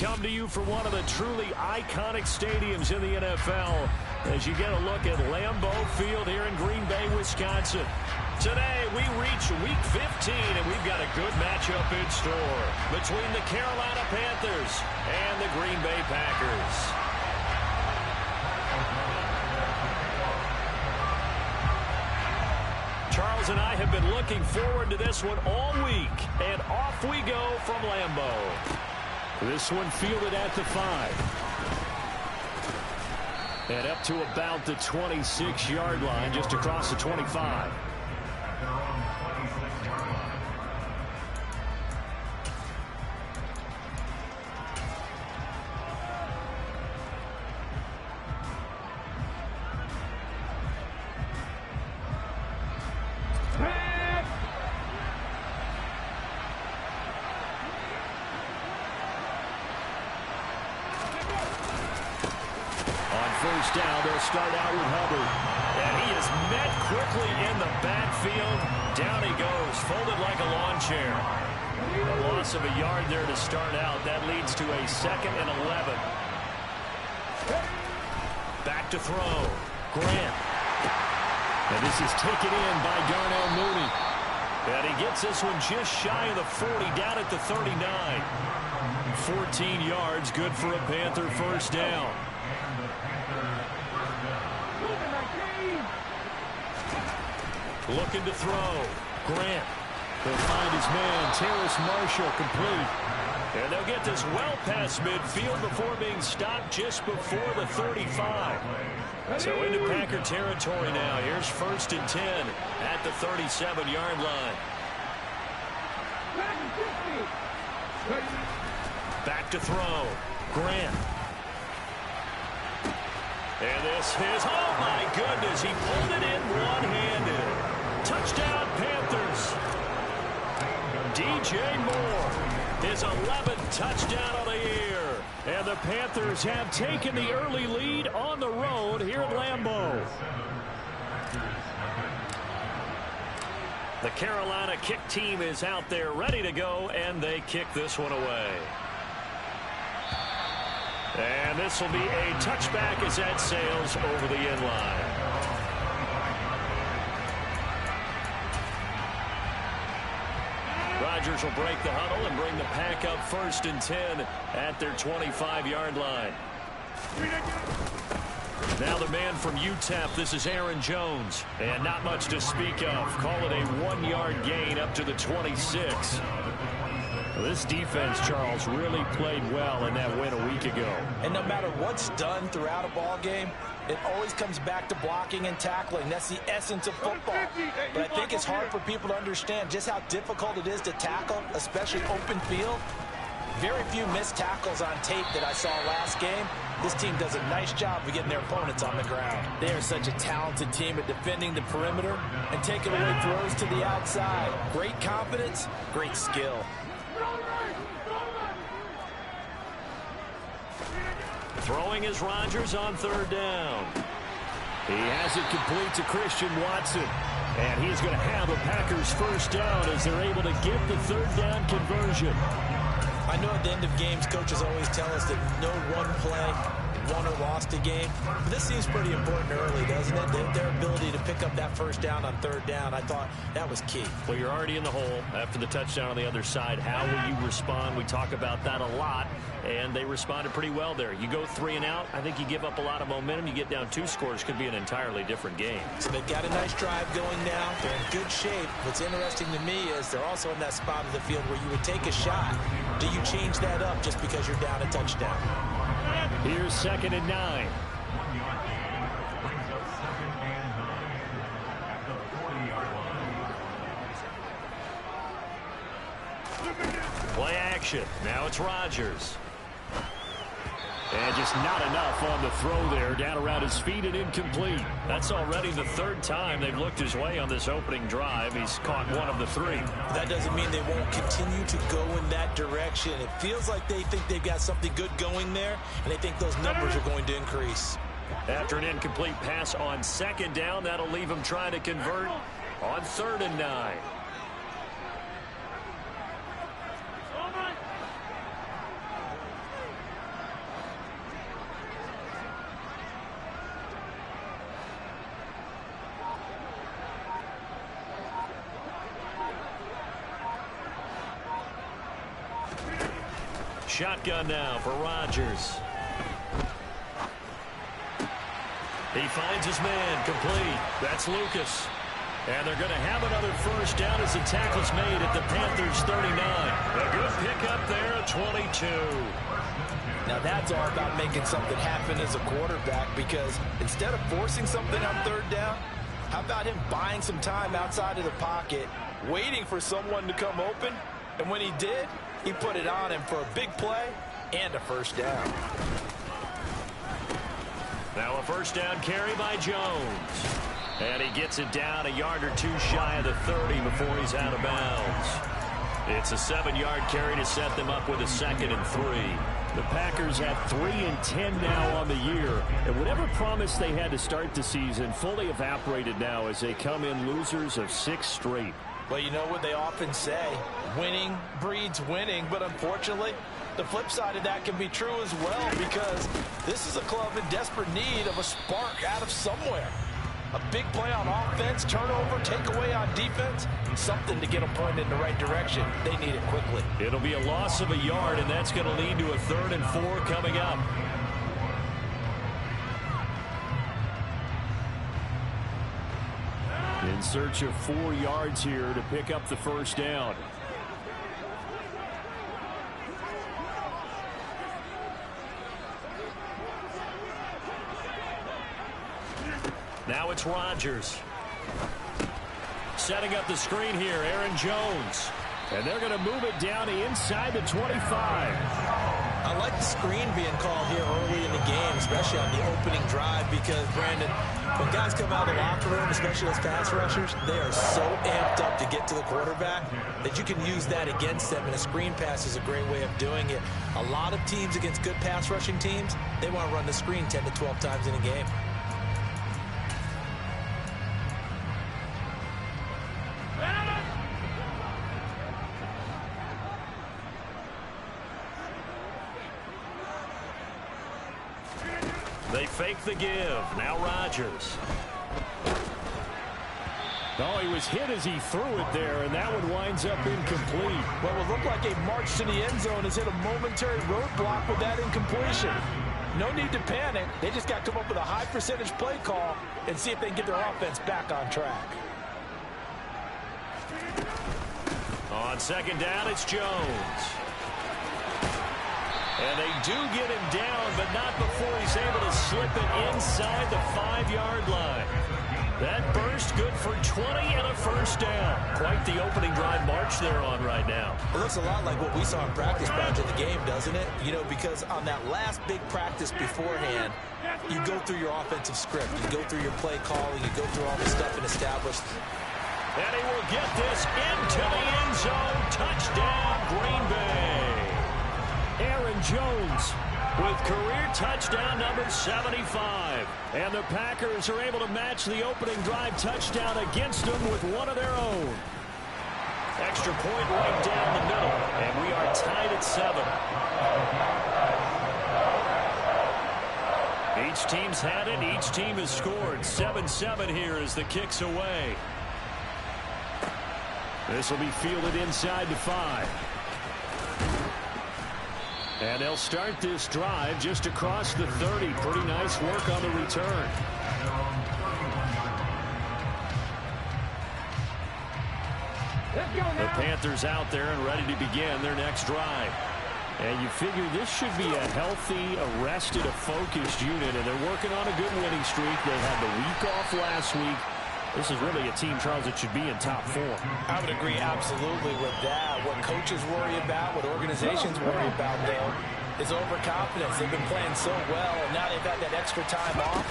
come to you from one of the truly iconic stadiums in the NFL as you get a look at Lambeau Field here in Green Bay, Wisconsin. Today, we reach Week 15, and we've got a good matchup in store between the Carolina Panthers and the Green Bay Packers. Charles and I have been looking forward to this one all week, and off we go from Lambeau. This one fielded at the 5. And up to about the 26-yard line, just across the 25. First down, they'll start out with Hubbard. And he is met quickly in the backfield. Down he goes, folded like a lawn chair. A loss of a yard there to start out. That leads to a 2nd and 11. Back to throw. Grant. And this is taken in by Darnell Mooney. And he gets this one just shy of the 40, down at the 39. 14 yards, good for a Panther first down. Looking to throw. Grant. He'll find his man, Terrace Marshall, complete. And they'll get this well past midfield before being stopped just before the 35. So into Packer territory now. Here's 1st and 10 at the 37-yard line. Back to throw. Grant. And this is, oh my goodness, he pulled it in one-handed. Touchdown, Panthers. DJ Moore, his 11th touchdown of the year. And the Panthers have taken the early lead on the road here at Lambeau. The Carolina kick team is out there ready to go, and they kick this one away. And this will be a touchback as that sails over the end line. Rodgers will break the huddle and bring the Pack up 1st and 10 at their 25-yard line. Now the man from UTEP, this is Aaron Jones. And not much to speak of. Call it a 1-yard gain up to the 26. This defense, Charles, really played well in that win a week ago. And no matter what's done throughout a ball game, it always comes back to blocking and tackling. That's the essence of football. But I think it's hard for people to understand just how difficult it is to tackle, especially open field. Very few missed tackles on tape that I saw last game. This team does a nice job of getting their opponents on the ground. They are such a talented team at defending the perimeter and taking away throws to the outside. Great confidence, great skill. Throwing is Rodgers on 3rd down. He has it complete to Christian Watson. And he's going to have a Packers first down as they're able to get the 3rd down conversion. I know at the end of games, coaches always tell us that no one play won or lost a game. But this seems pretty important early, doesn't it? Their ability to pick up that first down on 3rd down, I thought that was key. Well, you're already in the hole after the touchdown on the other side. How will you respond? We talk about that a lot, and they responded pretty well there. You go 3 and out, I think you give up a lot of momentum. You get down 2 scores, could be an entirely different game. So they've got a nice drive going now. They're in good shape. What's interesting to me is they're also in that spot of the field where you would take a shot. Do you change that up just because you're down a touchdown? Here's 2nd and 9. Play action. Now it's Rodgers. And just not enough on the throw there. Down around his feet and incomplete. That's already the 3rd time they've looked his way on this opening drive. He's caught 1 of the 3. That doesn't mean they won't continue to go in that direction. It feels like they think they've got something good going there, and they think those numbers are going to increase. After an incomplete pass on 2nd down, that'll leave him trying to convert on 3rd and 9. shotgun now for Rodgers. He finds his man complete. That's Lucas. And they're going to have another first down as the tackle's made at the Panthers 39. A good pickup there at 22. Now that's all about making something happen as a quarterback, because instead of forcing something on third down, how about him buying some time outside of the pocket, waiting for someone to come open, and when he did, he put it on him for a big play and a first down. Now a first down carry by Jones. And he gets it down a yard or two shy of the 30 before he's out of bounds. It's a 7-yard carry to set them up with a 2nd and 3. The Packers have 3-10 now on the year. And whatever promise they had to start the season fully evaporated now as they come in losers of 6 straight. Well, you know what they often say, winning breeds winning, but unfortunately, the flip side of that can be true as well, because this is a club in desperate need of a spark out of somewhere. A big play on offense, turnover, takeaway on defense, something to get them pointed in the right direction. They need it quickly. It'll be a loss of a yard, and that's going to lead to a 3rd and 4 coming up. In search of 4 yards here to pick up the first down. Now it's Rodgers. Setting up the screen here, Aaron Jones. And they're going to move it down to inside the 25. I like the screen being called here early in the game, especially on the opening drive, because, Brandon, when guys come out of the locker room, especially those pass rushers, they are so amped up to get to the quarterback that you can use that against them, and a screen pass is a great way of doing it. A lot of teams against good pass rushing teams, they want to run the screen 10 to 12 times in a game. They fake the give. Now Rodgers. Oh, he was hit as he threw it there, and that one winds up incomplete. Well, it looked like a march to the end zone has hit a momentary roadblock with that incompletion. No need to panic. They just got to come up with a high percentage play call and see if they can get their offense back on track. On 2nd down, it's Jones. And they do get him down, but not before he's able to slip it inside the 5-yard line. That burst good for 20 and a first down. Quite the opening drive march they're on right now. It looks a lot like what we saw in practice prior to the game, doesn't it? You know, because on that last big practice beforehand, you go through your offensive script. You go through your play calling. You go through all the stuff and establish. And he will get this into the end zone. Touchdown, Green Bay. Aaron Jones with career touchdown number 75. And the Packers are able to match the opening drive touchdown against them with one of their own. Extra point right down the middle. And we are tied at 7. Each team's had it. Each team has scored. 7-7 here as the kick's away. This will be fielded inside the 5. And they'll start this drive just across the 30. Pretty nice work on the return. The Panthers out there and ready to begin their next drive. And you figure this should be a healthy, arrested, a focused unit. And they're working on a good winning streak. They had the week off last week. This is really a team, Charles, that should be in top 4. I would agree absolutely with that. What coaches worry about, what organizations worry about, though, is overconfidence. They've been playing so well, and now they've had that extra time off.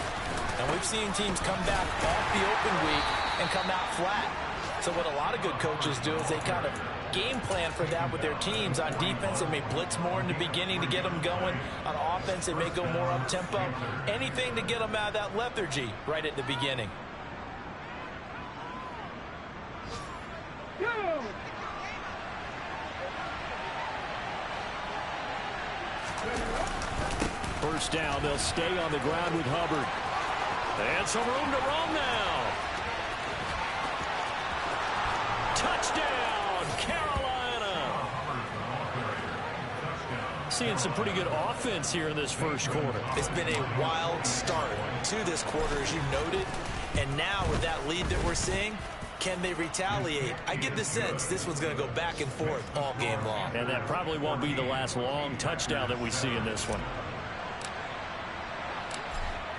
And we've seen teams come back off the open week and come out flat. So what a lot of good coaches do is they kind of game plan for that with their teams. On defense, they may blitz more in the beginning to get them going. On offense, they may go more up-tempo. Anything to get them out of that lethargy right at the beginning. First down, they'll stay on the ground with Hubbard. And some room to roam now. Touchdown, Carolina. seeing some pretty good offense here in this first quarter. It's been a wild start to this quarter, as you noted. And now with that lead that we're seeing, can they retaliate? I get the sense this one's going to go back and forth all game long. And that probably won't be the last long touchdown that we see in this one.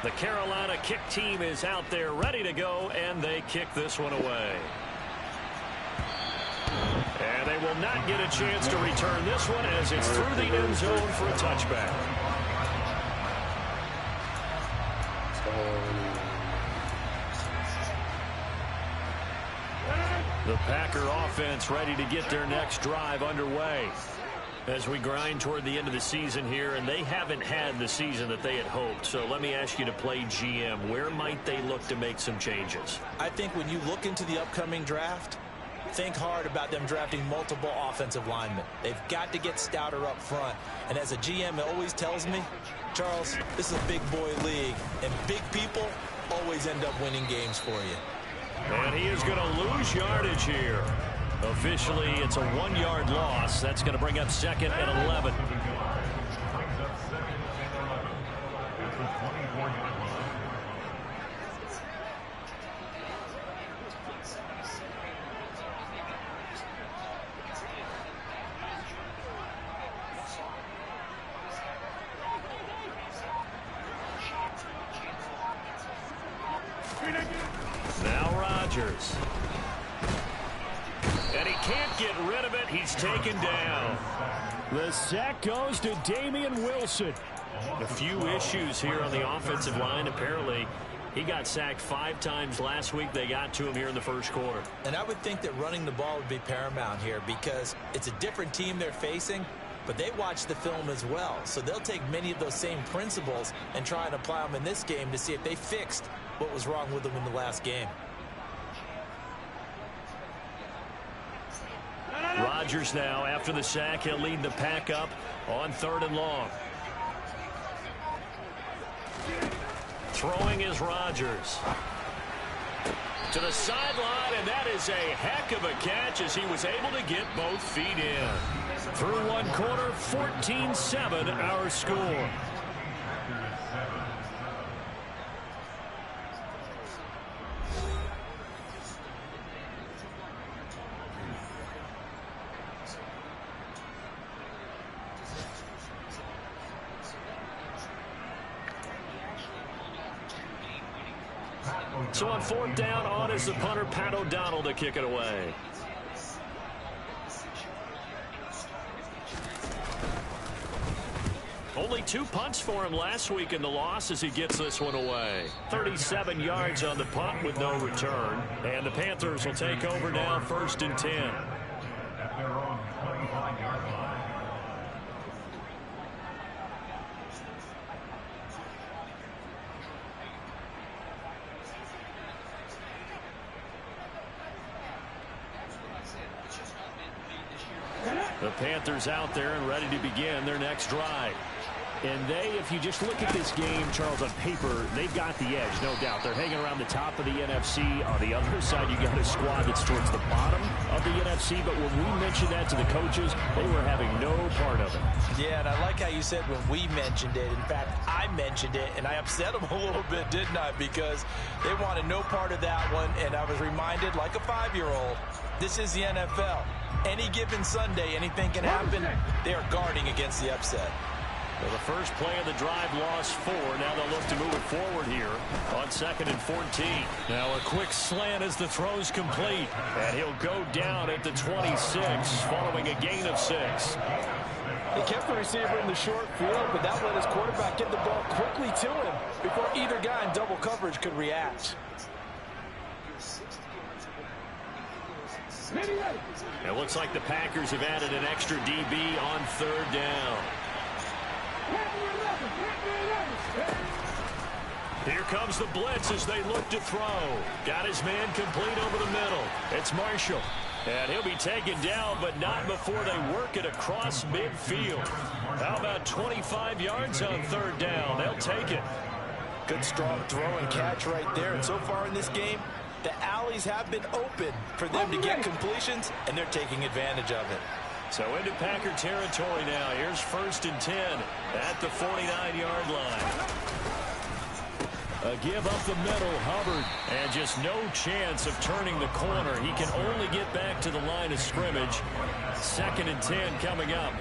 The Carolina kick team is out there ready to go, and they kick this one away. And they will not get a chance to return this one as it's through the end zone for a touchback. The Packer offense ready to get their next drive underway as we grind toward the end of the season here, and they haven't had the season that they had hoped. So let me ask you to play GM. Where might they look to make some changes? I think when you look into the upcoming draft, think hard about them drafting multiple offensive linemen. They've got to get stouter up front. And as a GM, it always tells me, Charles, this is a big boy league, and big people always end up winning games for you. And he is going to lose yardage here. Officially, it's a 1-yard loss. That's going to bring up 2nd and 11. Now Rodgers. And he can't get rid of it. He's taken down. The sack goes to Damian Wilson. A few issues here on the offensive line. Apparently, he got sacked 5 times last week. They got to him here in the first quarter. And I would think that running the ball would be paramount here because it's a different team they're facing, but they watch the film as well. So they'll take many of those same principles and try and apply them in this game to see if they fixed what was wrong with them in the last game. Rodgers now, after the sack, he'll lead the pack up on 3rd and long. Throwing is Rodgers. To the sideline, and that is a heck of a catch as he was able to get both feet in. Through one quarter, 14-7 our score. So on 4th down, on is the punter, Pat O'Donnell, to kick it away. Only 2 punts for him last week in the loss as he gets this one away. 37 yards on the punt with no return. And the Panthers will take over now, 1st and 10. The Panthers out there and ready to begin their next drive. And they, if you just look at this game, Charles, on paper, they've got the edge, no doubt. They're hanging around the top of the NFC. On the other side, you got a squad that's towards the bottom of the NFC. But when we mentioned that to the coaches, they were having no part of it. Yeah, and I like how you said when we mentioned it. In fact, I mentioned it, and I upset them a little bit, didn't I? Because they wanted no part of that one, and I was reminded, like a 5-year-old, this is the NFL. Any given Sunday, anything can happen. They are guarding against the upset. Well, the first play of the drive lost 4. Now they'll look to move it forward here on 2nd and 14. Now a quick slant as the throw's complete. And he'll go down at the 26 following a gain of 6. They kept the receiver in the short field, but that let his quarterback get the ball quickly to him before either guy in double coverage could react. It looks like the Packers have added an extra DB on 3rd down. Here comes the blitz as they look to throw. Got his man complete over the middle. It's Marshall. And he'll be taken down, but not before they work it across midfield. How about 25 yards on 3rd down? They'll take it. Good strong throw and catch right there. And so far in this game, the alleys have been open for them to get completions, and they're taking advantage of it. So into Packer territory now. Here's 1st and 10 at the 49-yard line. A give up the middle, Hubbard. And just no chance of turning the corner. He can only get back to the line of scrimmage. 2nd and 10 coming up.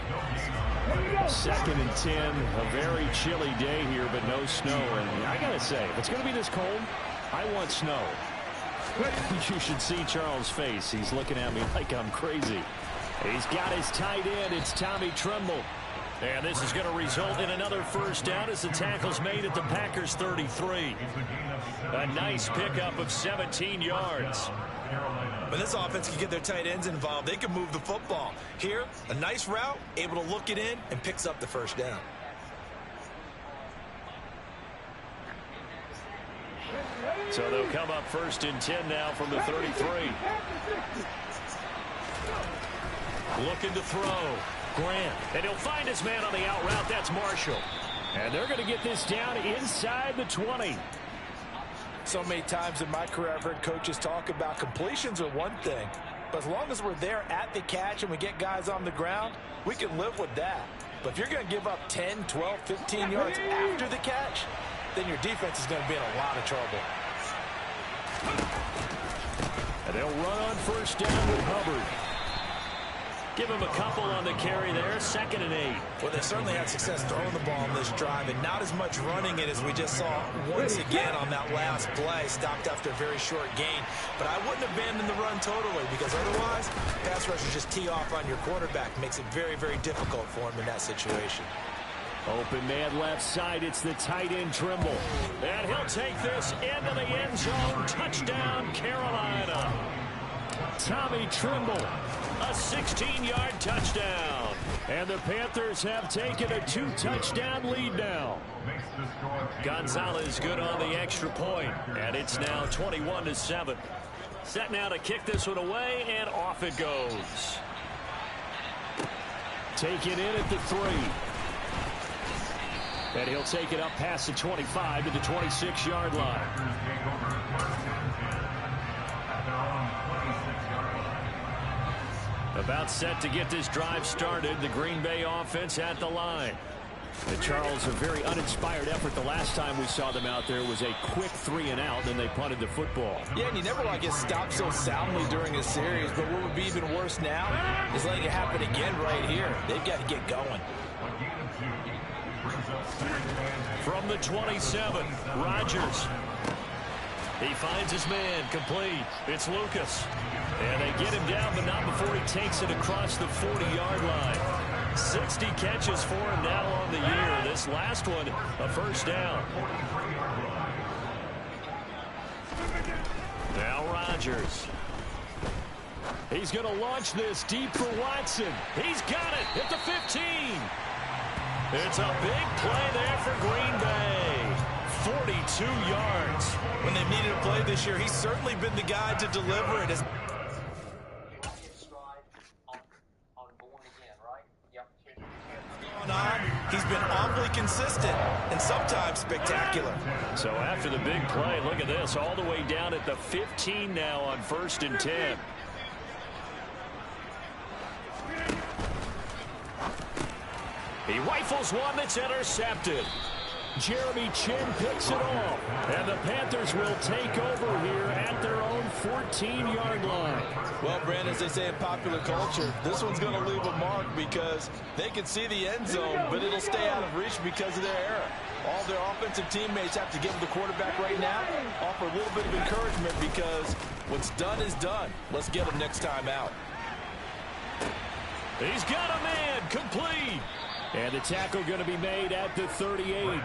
2nd and 10, a very chilly day here, but no snow. And I got to say, if it's going to be this cold, I want snow. You should see Charles' face. He's looking at me like I'm crazy. He's got his tight end. It's Tommy Tremble. And this is going to result in another first down as the tackle's made at the Packers 33. A nice pickup of 17 yards. When this offense can get their tight ends involved, they can move the football. Here, a nice route, able to look it in, and picks up the first down. So they'll come up 1st and 10 now from the 33. Looking to throw. Grant. And he'll find his man on the out route. That's Marshall. And they're going to get this down inside the 20. So many times in my career I've heard coaches talk about completions are one thing. But as long as we're there at the catch and we get guys on the ground, we can live with that. But if you're going to give up 10, 12, 15 yards after the catch, then your defense is going to be in a lot of trouble. And they'll run on 1st down with Hubbard. Give him a couple on the carry there. 2nd and 8. Well, they certainly had success throwing the ball on this drive, and not as much running it as we just saw once again on that last play. Stopped after a very short gain. But I wouldn't abandon the run totally, because otherwise, pass rushers just tee off on your quarterback. Makes it very, very difficult for him in that situation. Open man left side. It's the tight end Trimble. And he'll take this into the end zone. Touchdown, Carolina. Tommy Trimble. A 16-yard touchdown. And the Panthers have taken a 2-touchdown lead now. Gonzalez good on the extra point. And it's now 21-7. Set now to kick this one away, and off it goes. Taken in at the 3. And he'll take it up past the 25 to the 26-yard line. About set to get this drive started. The Green Bay offense at the line. The Charles, a very uninspired effort. The last time we saw them out there was a quick 3-and-out, then they punted the football. Yeah, and you never want to get stopped so soundly during a series, but what would be even worse now is letting it happen again right here. They've got to get going. From the 27, Rodgers. He finds his man, complete. It's Lucas. And they get him down, but not before he takes it across the 40-yard line. 60 catches for him now on the year. This last one, a first down. Now Rodgers. He's going to launch this deep for Watson. He's got it at the 15. It's a big play there for Green Bay. 42 yards. When they've needed a play this year, he's certainly been the guy to deliver it. He's been awfully consistent and sometimes spectacular. So after the big play, look at this, all the way down at the 15 now on 1st and 10. He rifles one that's intercepted. Jeremy Chin picks it off. And the Panthers will take over here at their own 14-yard line. Well, Brandon, as they say in popular culture, this one's going to leave a mark because they can see the end zone, but it'll stay out of reach because of their error. All their offensive teammates have to give the quarterback right now, offer a little bit of encouragement because what's done is done. Let's get him next time out. He's got a man, complete. And the tackle going to be made at the 38.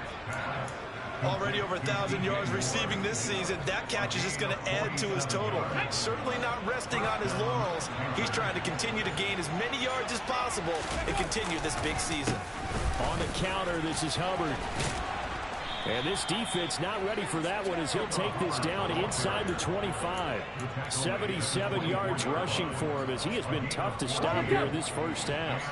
Already over 1,000 yards receiving this season. That catch is just going to add to his total. Certainly not resting on his laurels. He's trying to continue to gain as many yards as possible and continue this big season. On the counter, this is Hubbard. And this defense not ready for that one as he'll take this down inside the 25. 77 yards rushing for him as he has been tough to stop here in this first half.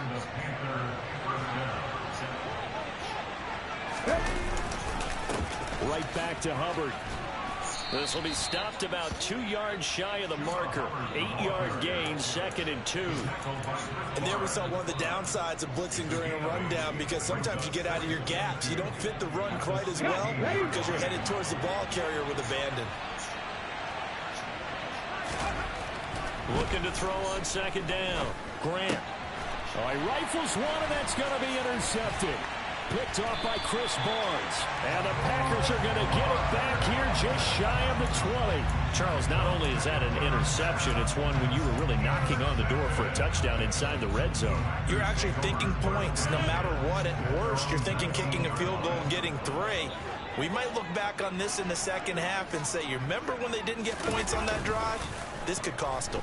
Right back to Hubbard. This will be stopped about 2 yards shy of the marker. 8-yard gain, 2nd and 2. And there we saw one of the downsides of blitzing during a rundown, because sometimes you get out of your gaps. You don't fit the run quite as well because you're headed towards the ball carrier with abandon. Looking to throw on 2nd down. Grant. Oh, he rifles one, and that's going to be intercepted. Picked off by Chris Barnes. And the Packers are going to get it back here just shy of the 20. Charles, not only is that an interception, it's one when you were really knocking on the door for a touchdown inside the red zone. You're actually thinking points no matter what. At worst, you're thinking kicking a field goal and getting 3. We might look back on this in the second half and say, you remember when they didn't get points on that drive? This could cost them.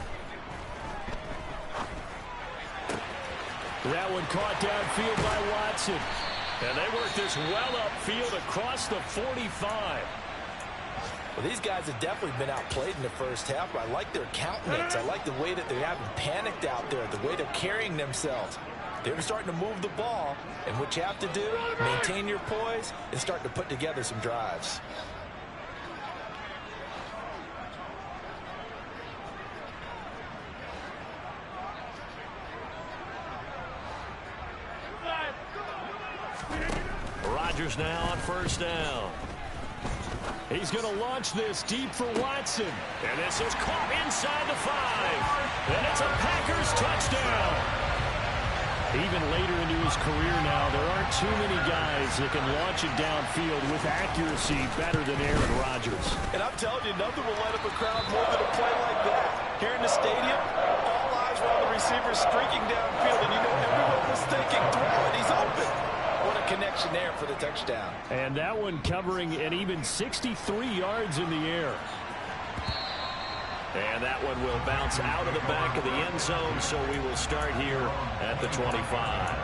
That one caught downfield by Watson. And they work this well upfield across the 45. Well, these guys have definitely been outplayed in the first half, but I like their countenance. I like the way that they haven't panicked out there, the way they're carrying themselves. They're starting to move the ball, and what you have to do, maintain your poise and start to put together some drives. Rodgers now on 1st down. He's going to launch this deep for Watson. And this is caught inside the 5. And it's a Packers touchdown. Even later into his career now, there aren't too many guys that can launch it downfield with accuracy better than Aaron Rodgers. And I'm telling you, nothing will light up a crowd more than a play like that. Here in the stadium, all eyes were on the receiver streaking downfield, and you know everyone was thinking, throw it, he's open. What a connection there for the touchdown. And that one covering an even 63 yards in the air. And that one will bounce out of the back of the end zone, so we will start here at the 25.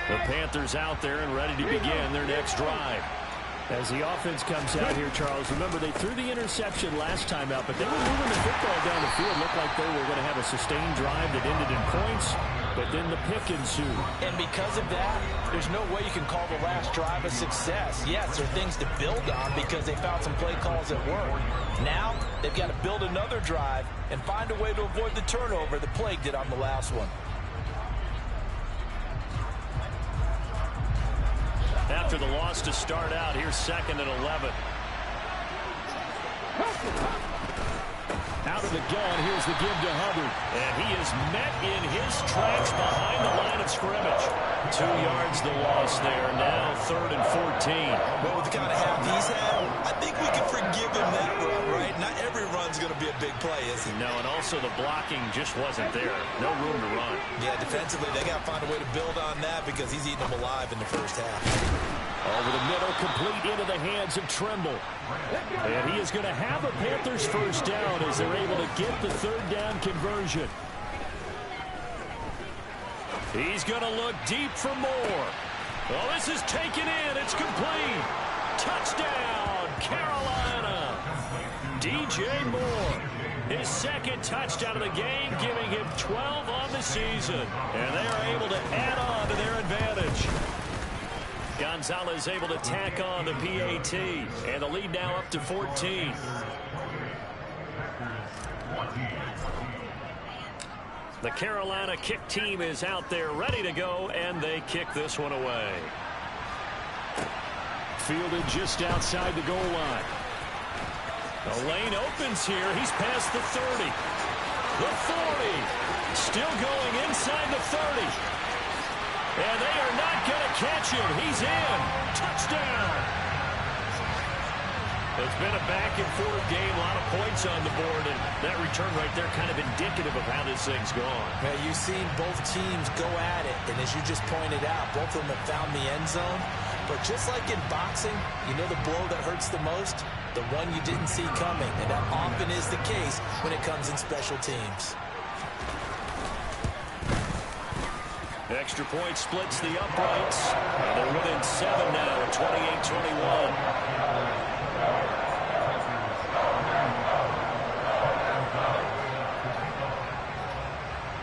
The Panthers out there and ready to begin their next drive. As the offense comes out here, Charles, remember they threw the interception last time out, but they were moving the football down the field. Looked like they were going to have a sustained drive that ended in points, but then the pick ensued. And because of that, there's no way you can call the last drive a success. Yes, there are things to build on because they found some play calls that work. Now, they've got to build another drive and find a way to avoid the turnover that plagued it on the last one. After the loss to start out, here's 2nd and 11. Out of the gun, here's the give to Hubbard. And he is met in his tracks behind the line of scrimmage. 2 yards the loss there. Now 3rd and 14. But with the kind of half he's had, I think we can forgive him that run, right? Not every run's going to be a big play, is it? No, and also the blocking just wasn't there. No room to run. Yeah, defensively, they got to find a way to build on that because he's eating them alive in the first half. Over the middle, complete into the hands of Trimble. And he is going to have a Panthers 1st down as they're able to get the 3rd down conversion. He's going to look deep for more. Oh, this is taken in. It's complete. Touchdown, Carolina. DJ Moore. His 2nd touchdown of the game, giving him 12 on the season. And they are able to add on to their advantage. Gonzalez able to tack on the PAT. And the lead now up to 14. The Carolina kick team is out there ready to go, and they kick this one away. Fielded just outside the goal line. The lane opens here. He's past the 30. The 40. Still going inside the 30. And they are not going to catch him. He's in. Touchdown. It's been a back-and-forth game, a lot of points on the board, and that return right there kind of indicative of how this thing's gone. Yeah, you've seen both teams go at it, and as you just pointed out, both of them have found the end zone. But just like in boxing, you know the blow that hurts the most? The one you didn't see coming, and that often is the case when it comes in special teams. Extra point splits the uprights, and they're within 7 now at 28-21.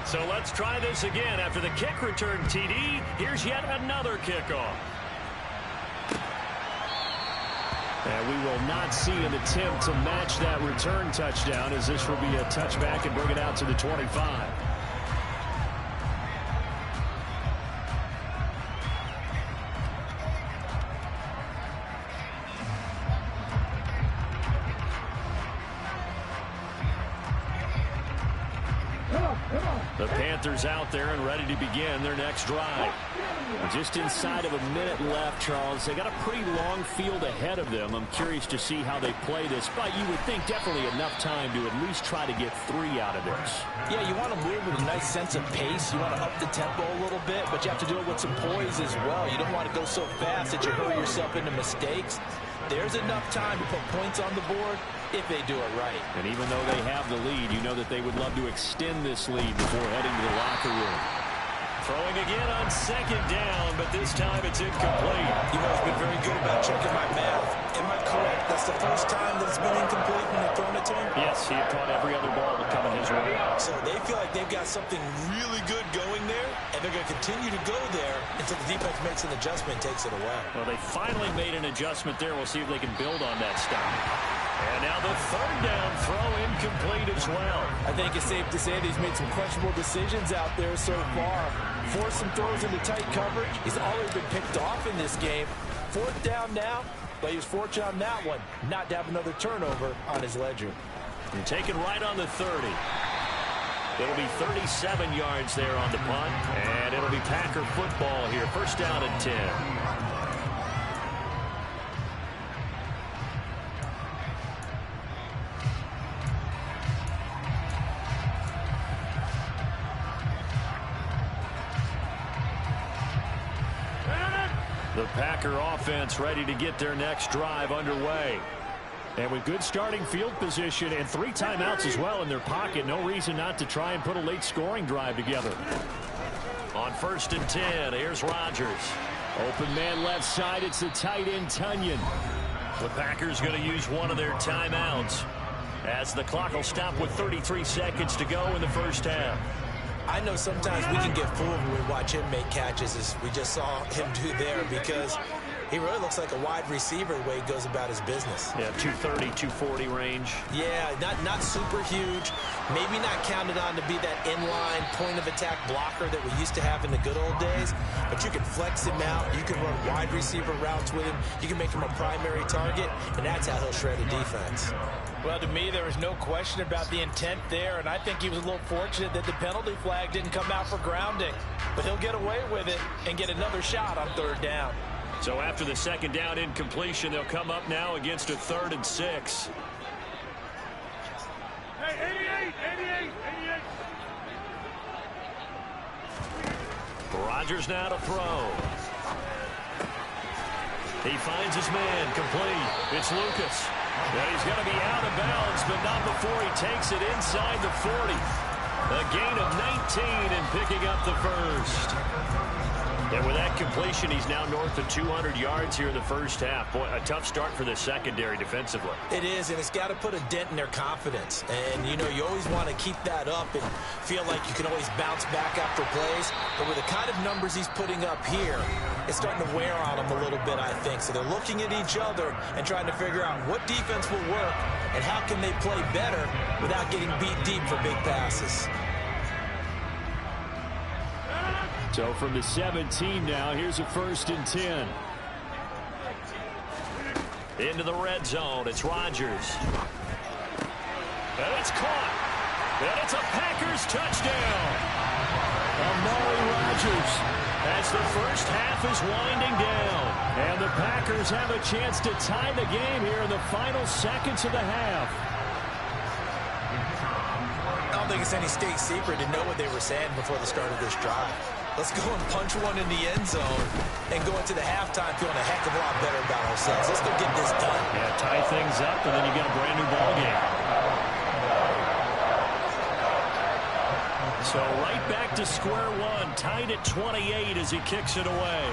So let's try this again. After the kick return, TD, here's yet another kickoff. And we will not see an attempt to match that return touchdown, as this will be a touchback and bring it out to the 25. The Panthers out there and ready to begin their next drive. Just inside of a minute left, Charles. They got a pretty long field ahead of them. I'm curious to see how they play this, but you would think definitely enough time to at least try to get 3 out of this. Yeah, you want to move with a nice sense of pace. You want to up the tempo a little bit, but you have to do it with some poise as well. You don't want to go so fast that you hurry yourself into mistakes. There's enough time to put points on the board if they do it right. And even though they have the lead, you know that they would love to extend this lead before heading to the locker room. Throwing again on second down, but this time it's incomplete. You know, he's been very good about checking my math. Am I correct? That's the first time that it's been incomplete when they've thrown it to him? Yes, he had caught every other ball that come in his way. So they feel like they've got something really good going there, and they're going to continue to go there until the defense makes an adjustment and takes it away. Well, they finally made an adjustment there. We'll see if they can build on that stop. And now the third down throw incomplete as well. I think it's safe to say that he's made some questionable decisions out there so far. Forced some throws into tight coverage. He's already been picked off in this game. 4th down now, but he was fortunate on that one not to have another turnover on his ledger. And taken right on the 30. It'll be 37 yards there on the punt, and it'll be Packer football here. 1st down and 10. The Packer offense ready to get their next drive underway. And with good starting field position and 3 timeouts as well in their pocket, no reason not to try and put a late scoring drive together. On 1st and 10, here's Rodgers. Open man left side, it's the tight end Tunyon. The Packers going to use one of their timeouts as the clock will stop with 33 seconds to go in the first half. I know sometimes we can get fooled when we watch him make catches, as we just saw him do there, because he really looks like a wide receiver the way he goes about his business. Yeah, 230, 240 range. Yeah, not super huge. Maybe not counted on to be that inline point-of-attack blocker that we used to have in the good old days. But you can flex him out. You can run wide receiver routes with him. You can make him a primary target, and that's how he'll shred a defense. Well, to me, there was no question about the intent there, and I think he was a little fortunate that the penalty flag didn't come out for grounding. But he'll get away with it and get another shot on 3rd down. So after the 2nd down incompletion, they'll come up now against a 3rd and 6. Hey, 88. Rodgers now to throw. He finds his man, complete. It's Lucas. And he's going to be out of bounds, but not before he takes it inside the 40. A gain of 19 and picking up the first. And with that completion, he's now north of 200 yards here in the first half. Boy, a tough start for the secondary defensively. It is, and it's got to put a dent in their confidence. And, you know, you always want to keep that up and feel like you can always bounce back after plays. But with the kind of numbers he's putting up here, it's starting to wear on them a little bit, I think. So they're looking at each other and trying to figure out what defense will work and how can they play better without getting beat deep for big passes. So from the 17 now, here's a 1st and 10. Into the red zone, it's Rodgers. And it's caught. And it's a Packers touchdown. Amari Rodgers, as the first half is winding down. And the Packers have a chance to tie the game here in the final seconds of the half. I don't think it's any state secret to know what they were saying before the start of this drive. Let's go and punch one in the end zone and go into the halftime feeling a heck of a lot better about ourselves. Let's go get this done. Yeah, tie things up, and then you get a brand new ball game. So right back to square one, tied at 28 as he kicks it away.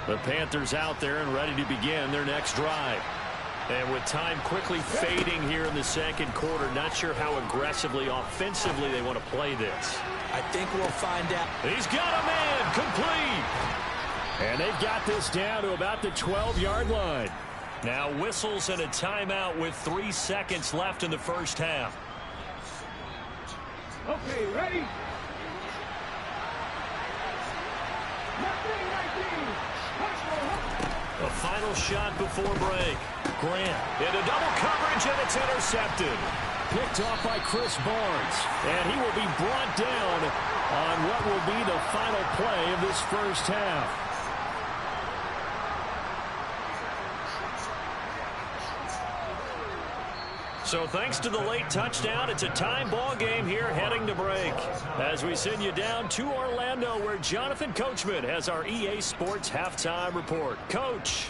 The Panthers out there and ready to begin their next drive. And with time quickly fading here in the second quarter, not sure how aggressively, offensively they want to play this. I think we'll find out. He's got a man, complete. And they've got this down to about the 12-yard line. Now whistles and a timeout with 3 seconds left in the first half. Okay, ready? A final shot before break. Grant into double coverage, and it's intercepted. Picked off by Chris Barnes. And he will be brought down on what will be the final play of this first half. So thanks to the late touchdown, it's a time ball game here heading to break. As we send you down to Orlando, where Jonathan Coachman has our EA Sports halftime report. Coach.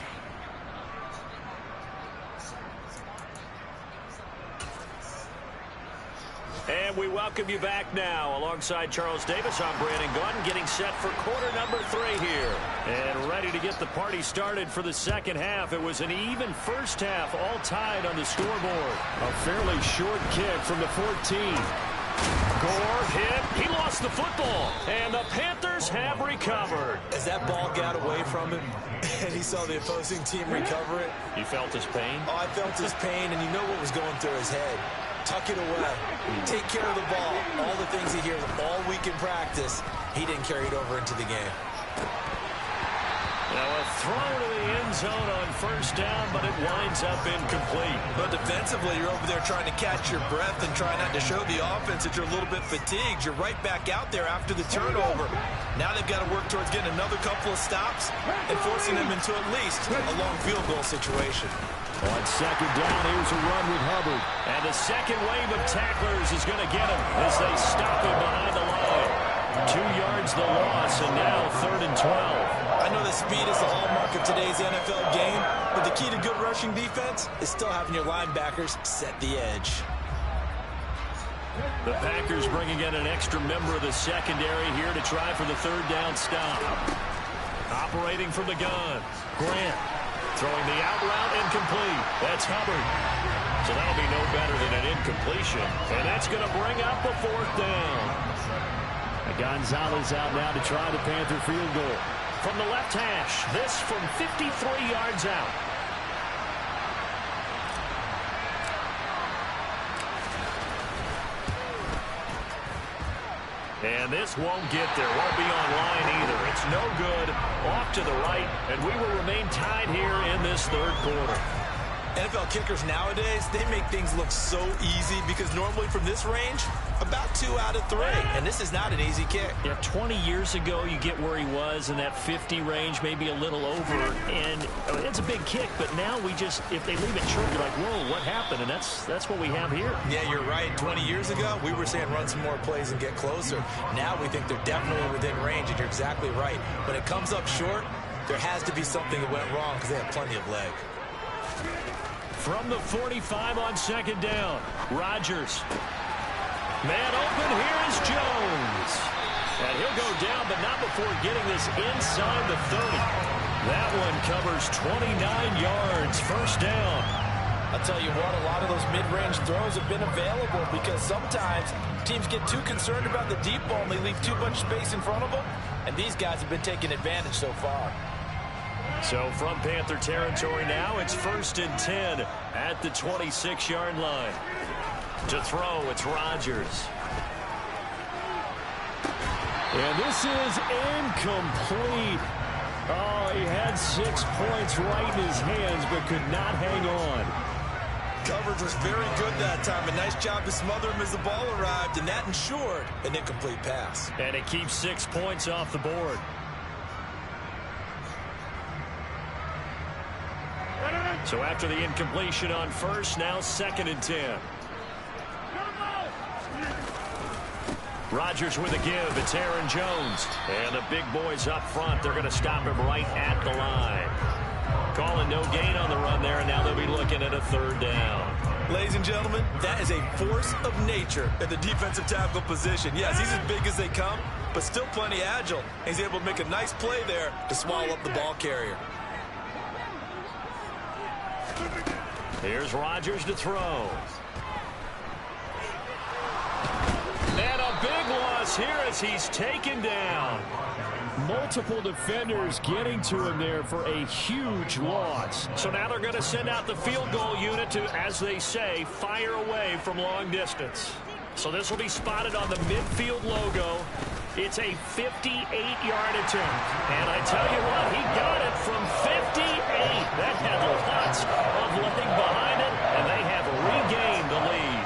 And we welcome you back now. Alongside Charles Davis, I'm Brandon Gaudin, getting set for quarter number 3 here. And ready to get the party started for the second half. It was an even first half, all tied on the scoreboard. A fairly short kick from the 14. Gore hit. He lost the football. And the Panthers have recovered. As that ball got away from him, and he saw the opposing team recover it. You felt his pain? Oh, I felt his pain, and you know what was going through his head. Tuck it away. Take care of the ball. All the things he hears all week in practice, he didn't carry it over into the game. Now a throw to the end zone on first down, but it winds up incomplete. But defensively, you're over there trying to catch your breath and try not to show the offense that you're a little bit fatigued. You're right back out there after the turnover. Now they've got to work towards getting another couple of stops and forcing them into at least a long field goal situation. On second down, here's a run with Hubbard. And the second wave of tacklers is going to get him as they stop him behind the line. 2 yards the loss, and now 3rd and 12. I know that speed is the hallmark of today's NFL game, but the key to good rushing defense is still having your linebackers set the edge. The Packers bringing in an extra member of the secondary here to try for the 3rd down stop. Operating from the gun, Grant. Throwing the out route, incomplete. That's Hubbard. So that'll be no better than an incompletion. And that's going to bring up the 4th down. Gonzalez out now to try the Panther field goal. From the left hash, this from 53 yards out. And this won't get there. Won't be online either. It's no good. Off to the right. And we will remain tied here in this 3rd quarter. NFL kickers nowadays, they make things look so easy because normally from this range, about 2 out of 3. And this is not an easy kick. Yeah, 20 years ago, you get where he was in that 50 range, maybe a little over. And it's a big kick, but now we just, if they leave it short, you're like, whoa, what happened? And that's what we have here. Yeah, you're right. 20 years ago, we were saying run some more plays and get closer. Now we think they're definitely within range, and you're exactly right. When it comes up short, there has to be something that went wrong because they have plenty of leg. From the 45 on second down, Rodgers. Man open, here is Jones. And he'll go down, but not before getting this inside the 30. That one covers 29 yards, 1st down. I'll tell you what, a lot of those mid-range throws have been available because sometimes teams get too concerned about the deep ball and they leave too much space in front of them. And these guys have been taking advantage so far. So from Panther territory now, it's 1st and 10 at the 26-yard line. To throw, it's Rodgers. And this is incomplete. Oh, he had 6 points right in his hands, but could not hang on. Coverage was very good that time. A nice job to smother him as the ball arrived, and that ensured an incomplete pass. And it keeps 6 points off the board. So after the incompletion on first, now 2nd and 10. Rodgers with a give. It's Aaron Jones. And the big boys up front, they're going to stop him right at the line. Calling no gain on the run there, and now they'll be looking at a 3rd down. Ladies and gentlemen, that is a force of nature at the defensive tackle position. Yes, he's as big as they come, but still plenty agile. He's able to make a nice play there to swallow up the ball carrier. Here's Rodgers to throw. And a big loss here as he's taken down. Multiple defenders getting to him there for a huge loss. So now they're going to send out the field goal unit to, as they say, fire away from long distance. So this will be spotted on the midfield logo. It's a 58-yard attempt. And I tell you what, he got it from 58. That had lots of leg behind it, and they have regained the lead.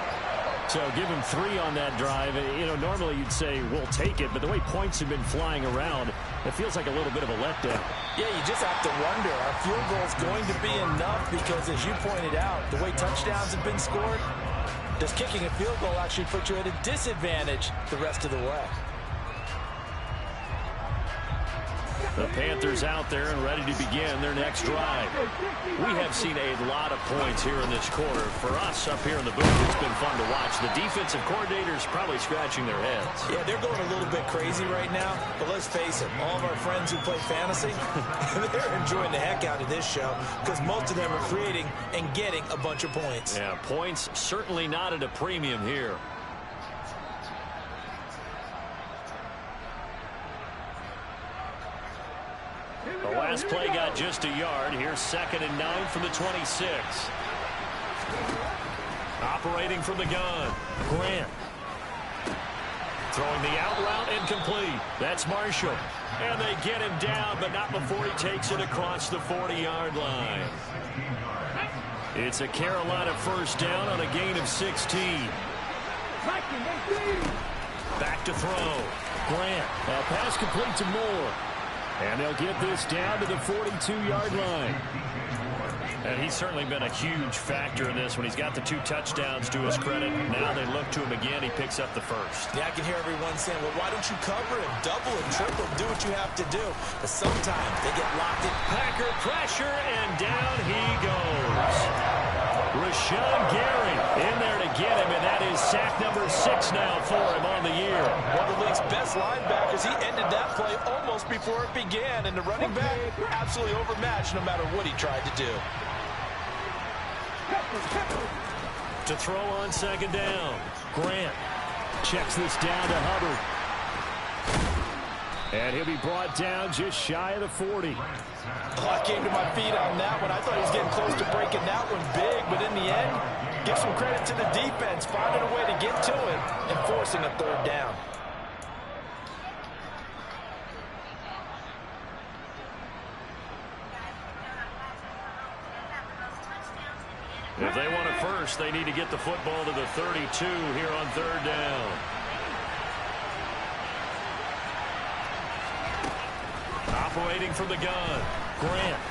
So give him 3 on that drive. You know, normally you'd say, we'll take it, but the way points have been flying around, it feels like a little bit of a letdown. Yeah, you just have to wonder, are field goals going to be enough? Because as you pointed out, the way touchdowns have been scored, does kicking a field goal actually put you at a disadvantage the rest of the way? The Panthers out there and ready to begin their next drive. We have seen a lot of points here in this quarter. For us up here in the booth, it's been fun to watch. The defensive coordinators probably scratching their heads. Yeah, they're going a little bit crazy right now, but let's face it, all of our friends who play fantasy, they're enjoying the heck out of this show because most of them are creating and getting a bunch of points. Yeah, points certainly not at a premium here. The last play got just a yard. Here's 2nd and 9 from the 26. Operating from the gun, Grant. Throwing the out route incomplete. That's Marshall. And they get him down, but not before he takes it across the 40-yard line. It's a Carolina 1st down on a gain of 16. Back to throw. Grant. A pass complete to Moore. And they'll get this down to the 42-yard line. And he's certainly been a huge factor in this when he's got the 2 touchdowns to his credit. Now they look to him again. He picks up the 1st. Yeah, I can hear everyone saying, well, why don't you cover him? Double him, triple him, do what you have to do. But sometimes they get locked in. Packer pressure, and down he goes. Rashawn Gary in there to get him, and that is sack number 6 now for him on the year. One of the league's best linebackers. He ended that play almost before it began, and the running back absolutely overmatched no matter what he tried to do. To throw on 2nd down, Grant Checks this down to Hubbard. And he'll be brought down just shy of the 40. Oh, I came to my feet on that one. I thought he was getting close to breaking that one big, but in the end, give some credit to the defense, finding a way to get to him and forcing a 3rd down. If they want a 1st, they need to get the football to the 32 here on 3rd down. Operating from the gun, Grant.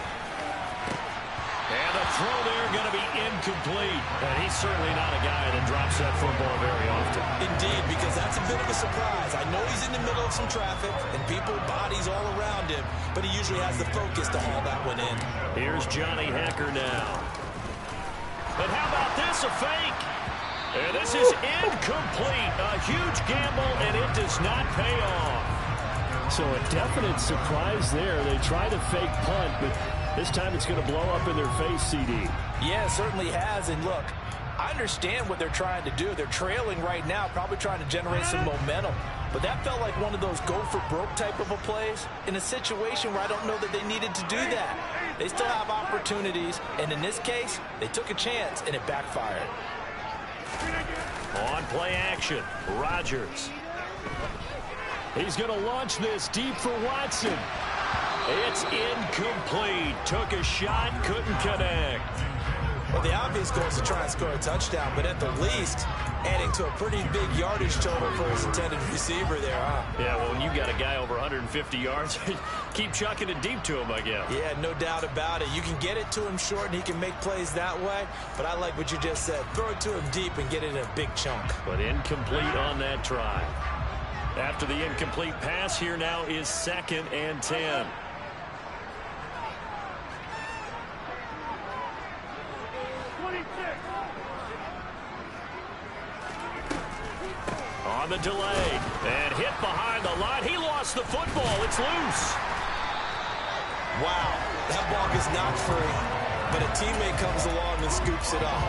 And the throw there going to be incomplete. And he's certainly not a guy that drops that football very often. Indeed, because that's a bit of a surprise. I know he's in the middle of some traffic and people, bodies all around him, but he usually has the focus to haul that one in. Here's Johnny Hecker now. But how about this, a fake? And this is incomplete. A huge gamble, and it does not pay off. So a definite surprise there. They tried a fake punt, but this time it's going to blow up in their face, CD. Yeah, it certainly has. And look, I understand what they're trying to do. They're trailing right now, probably trying to generate some momentum. But that felt like one of those go-for-broke type of a plays in a situation where I don't know that they needed to do that. They still have opportunities, and in this case, they took a chance, and it backfired. On play action, Rodgers. He's going to launch this deep for Watson. It's incomplete. Took a shot, couldn't connect. Well, the obvious goal is to try and score a touchdown, but at the least, adding to a pretty big yardage total for his intended receiver there, huh? Yeah, well, when you got a guy over 150 yards, keep chucking it deep to him, I guess. Yeah, no doubt about it. You can get it to him short, and he can make plays that way, but I like what you just said. Throw it to him deep and get it in a big chunk. But incomplete on that try. After the incomplete pass, here now is 2nd and 10. On the delay, and hit behind the line. He lost the football. It's loose. Wow, that ball is not free, but a teammate comes along and scoops it up.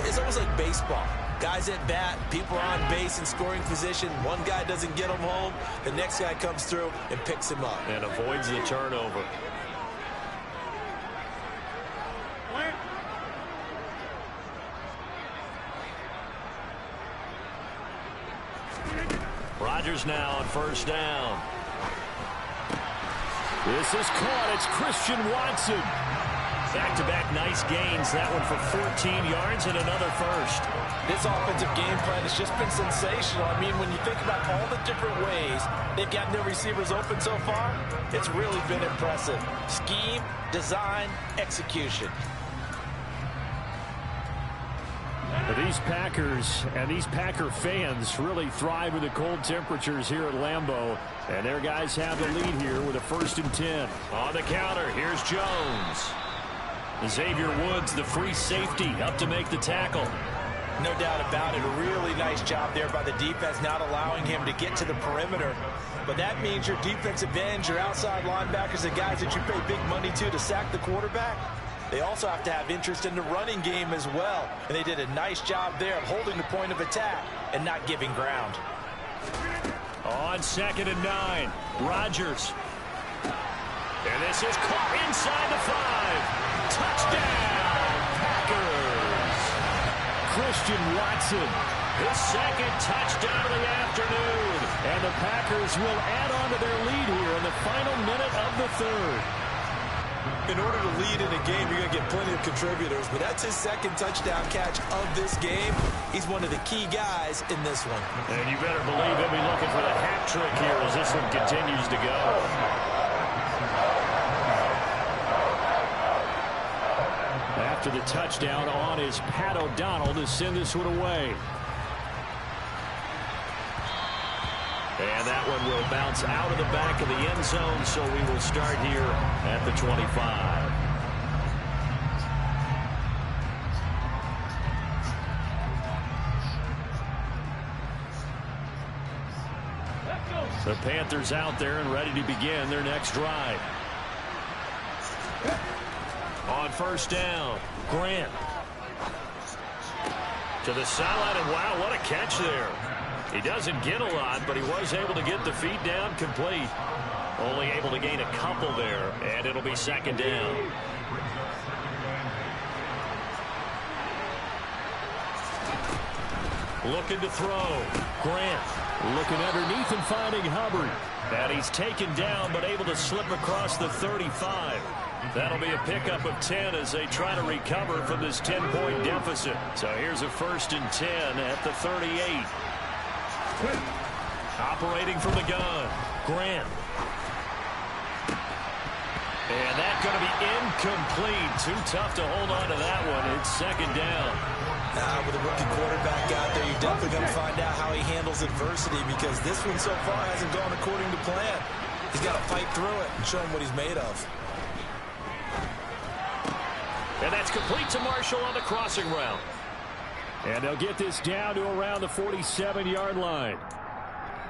It's almost like baseball. Guys at bat, people are on base in scoring position. One guy doesn't get him home. The next guy comes through and picks him up. And avoids the turnover. Rodgers now on first down. This is caught. It's Christian Watson. Back-to-back nice gains. That one for 14 yards and another first. This offensive game plan has just been sensational. I mean, when you think about all the different ways they've gotten their receivers open so far, it's really been impressive. Scheme, design, execution. These Packers and these Packer fans really thrive in the cold temperatures here at Lambeau. And their guys have the lead here with a 1st and 10. On the counter, here's Jones. Xavier Woods, the free safety, up to make the tackle. No doubt about it. A really nice job there by the defense, not allowing him to get to the perimeter. But that means your defensive ends, your outside linebackers, the guys that you pay big money to sack the quarterback, they also have to have interest in the running game as well. And they did a nice job there of holding the point of attack and not giving ground. On 2nd and 9, Rodgers. And this is caught inside the 5. Touchdown, Packers. Christian Watson. His 2nd touchdown of the afternoon. And the Packers will add on to their lead here in the final minute of the 3rd. In order to lead in a game, you're going to get plenty of contributors, but that's his 2nd touchdown catch of this game. He's one of the key guys in this one. And you better believe he'll be looking for the hat trick here as this one continues to go. After the touchdown on is Pat O'Donnell to send this one away. And that one will bounce out of the back of the end zone, so we will start here at the 25. The Panthers out there and ready to begin their next drive. On first down, Grant. To the sideline, and wow, what a catch there. He doesn't get a lot, but he was able to get the feet down complete. Only able to gain a couple there, and it'll be 2nd down. Looking to throw. Grant looking underneath and finding Hubbard. And he's taken down, but able to slip across the 35. That'll be a pickup of 10 as they try to recover from this 10-point deficit. So here's a 1st and 10 at the 38. Operating from the gun, Grant. And that's going to be incomplete. Too tough to hold on to that one. It's 2nd down. With a rookie quarterback out there, you're definitely going to find out how he handles adversity, because this one so far hasn't gone according to plan. He's got to fight through it and show him what he's made of. And that's complete to Marshall on the crossing route. And they'll get this down to around the 47-yard line.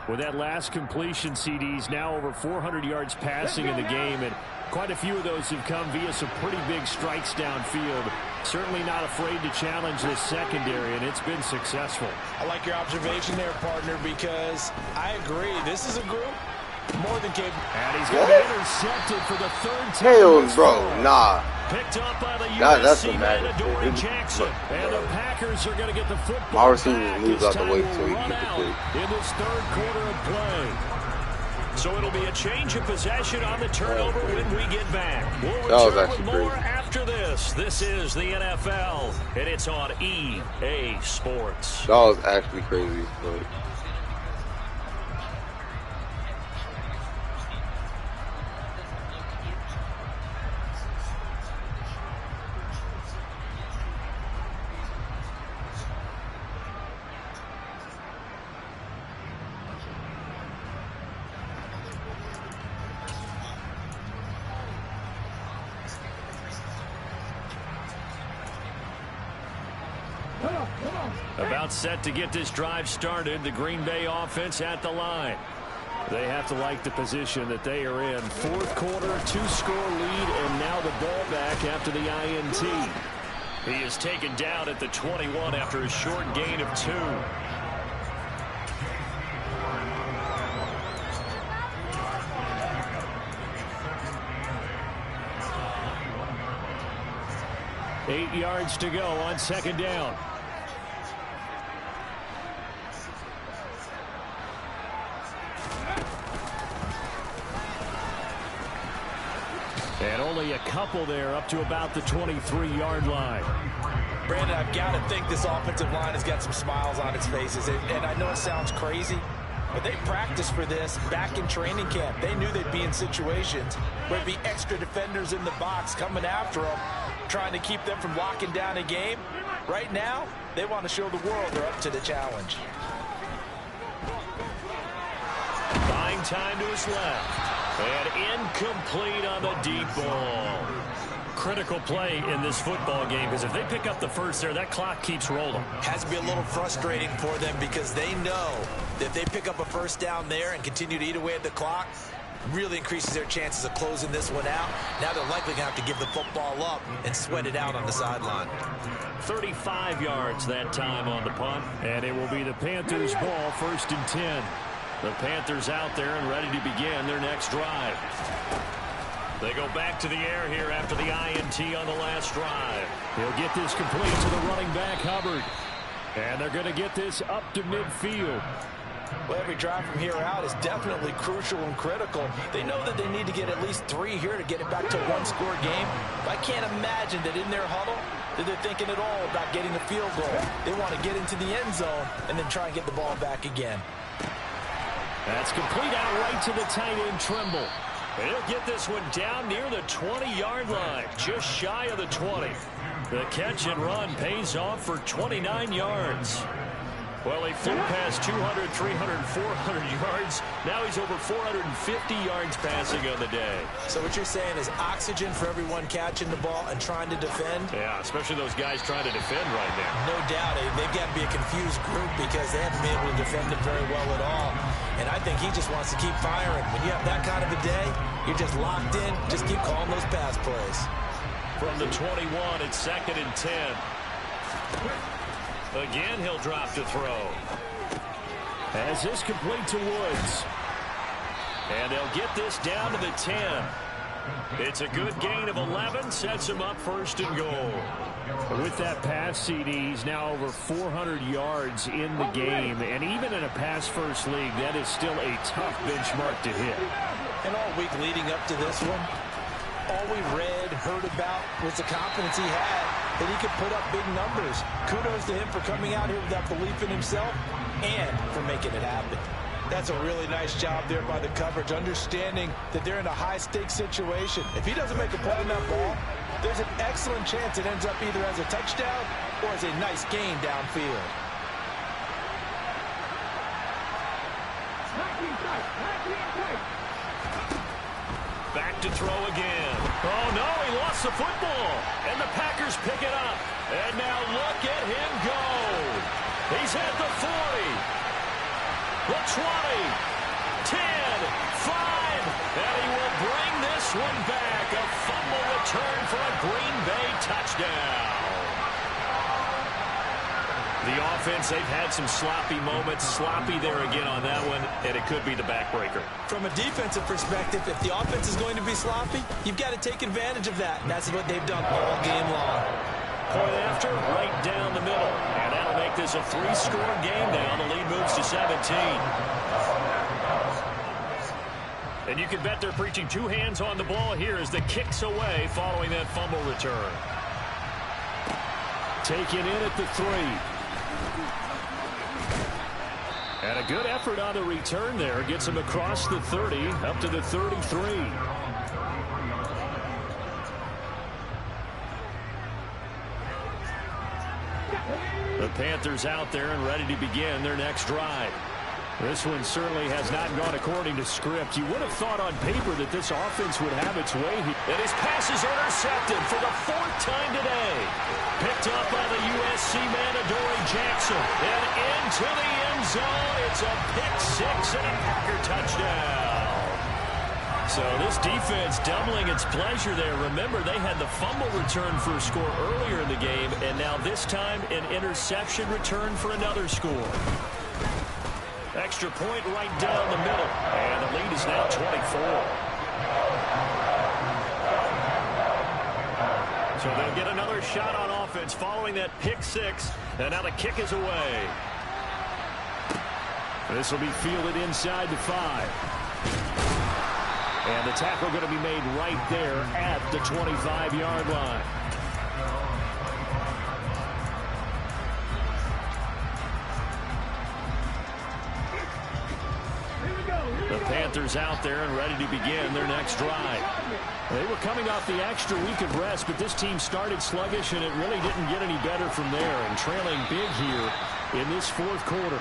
With that last completion, CD's now over 400 yards passing in the game, and quite a few of those have come via some pretty big strikes downfield. Certainly not afraid to challenge this secondary, and it's been successful. I like your observation there, partner, because I agree. This is a group more than capable. And he's going to be intercepted for the 3rd time. Hell, bro, nah. Picked up by the That's USC what man, matters. Adoree Jackson. And the Packers are going to get the football My receivers back. moves This out the time way will so he run can get the out pick. in this 3rd quarter of play. So it'll be a change of possession on the turnover when we get back. We'll return with more after this. This is the NFL, and it's on EA Sports. That was actually crazy. But About set to get this drive started. The Green Bay offense at the line. They have to like the position that they are in. Fourth quarter, 2-score lead, and now the ball back after the INT. He is taken down at the 21 after a short gain of 2. Eight yards to go on second down. And only a couple there up to about the 23-yard line. Brandon, I've got to think this offensive line has got some smiles on its faces. And I know it sounds crazy, but they practiced for this back in training camp. They knew they'd be in situations where there'd be extra defenders in the box coming after them, trying to keep them from locking down a game. Right now, they want to show the world they're up to the challenge. Buying time to his left. And incomplete on the deep ball. Critical play in this football game, because if they pick up the first there, that clock keeps rolling. Has to be a little frustrating for them because they know that if they pick up a first down there and continue to eat away at the clock, really increases their chances of closing this one out. Now they're likely going to have to give the football up and sweat it out on the sideline. 35 yards that time on the punt. And it will be the Panthers' ball, 1st and 10. The Panthers out there and ready to begin their next drive. They go back to the air here after the INT on the last drive. He'll get this complete to the running back, Hubbard. And they're going to get this up to midfield. Well, every drive from here out is definitely crucial and critical. They know that they need to get at least 3 here to get it back to a 1-score game. But I can't imagine that in their huddle that they're thinking at all about getting a field goal. They want to get into the end zone and then try and get the ball back again. That's complete out right to the tight end, Trimble. He'll get this one down near the 20-yard line, just shy of the 20. The catch and run pays off for 29 yards. Well, he flew past 200, 300, 400 yards. Now he's over 450 yards passing on the day. So what you're saying is oxygen for everyone catching the ball and trying to defend? Yeah, especially those guys trying to defend right now. No doubt. They've got to be a confused group because they haven't been able to defend him very well at all. And I think he just wants to keep firing. When you have that kind of a day, you're just locked in. Just keep calling those pass plays. From the 21, it's 2nd and 10. Again, he'll drop to throw. As this complete to Woods. And they'll get this down to the 10. It's a good gain of 11, sets him up 1st and goal. With that pass, CD, he's now over 400 yards in the game. And even in a pass-first league, that is still a tough benchmark to hit. And all week leading up to this one, all we read, heard about was the confidence he had that he could put up big numbers. Kudos to him for coming out here with that belief in himself and for making it happen. That's a really nice job there by the coverage, understanding that they're in a high-stakes situation. If he doesn't make a play on that ball, there's an excellent chance it ends up either as a touchdown or as a nice gain downfield. Back to throw again. Oh, no, he lost the football. And the Packers pick it up. And now look at him go. He's at the 40. The 20. 10. 5. And he will bring this one back. A fumble return for a Green Bay touchdown. The offense, they've had some sloppy moments. Sloppy there again on that one, and it could be the backbreaker. From a defensive perspective, if the offense is going to be sloppy, you've got to take advantage of that, and that's what they've done all game long. Point after, right down the middle, and that'll make this a 3-score game now. The lead moves to 17. And you can bet they're preaching 2 hands on the ball here as the kick's away following that fumble return. Taken in at the 3. And a good effort on the return there. Gets him across the 30, up to the 33. The Panthers out there and ready to begin their next drive. This one certainly has not gone according to script. You would have thought on paper that this offense would have its way here. And his pass is intercepted for the 4th time today. Picked up by the USC man, Adoree Jackson. And into the end zone. It's a pick six and a Packer touchdown. So this defense doubling its pleasure there. Remember, they had the fumble return for a score earlier in the game, and now this time an interception return for another score. Extra point right down the middle, and the lead is now 24. So they'll get another shot on offense following that pick six, and now the kick is away. This will be fielded inside the 5. And the tackle going to be made right there at the 25-yard line. The Panthers out there and ready to begin their next drive. They were coming off the extra week of rest, but this team started sluggish, and it really didn't get any better from there, and trailing big here in this 4th quarter.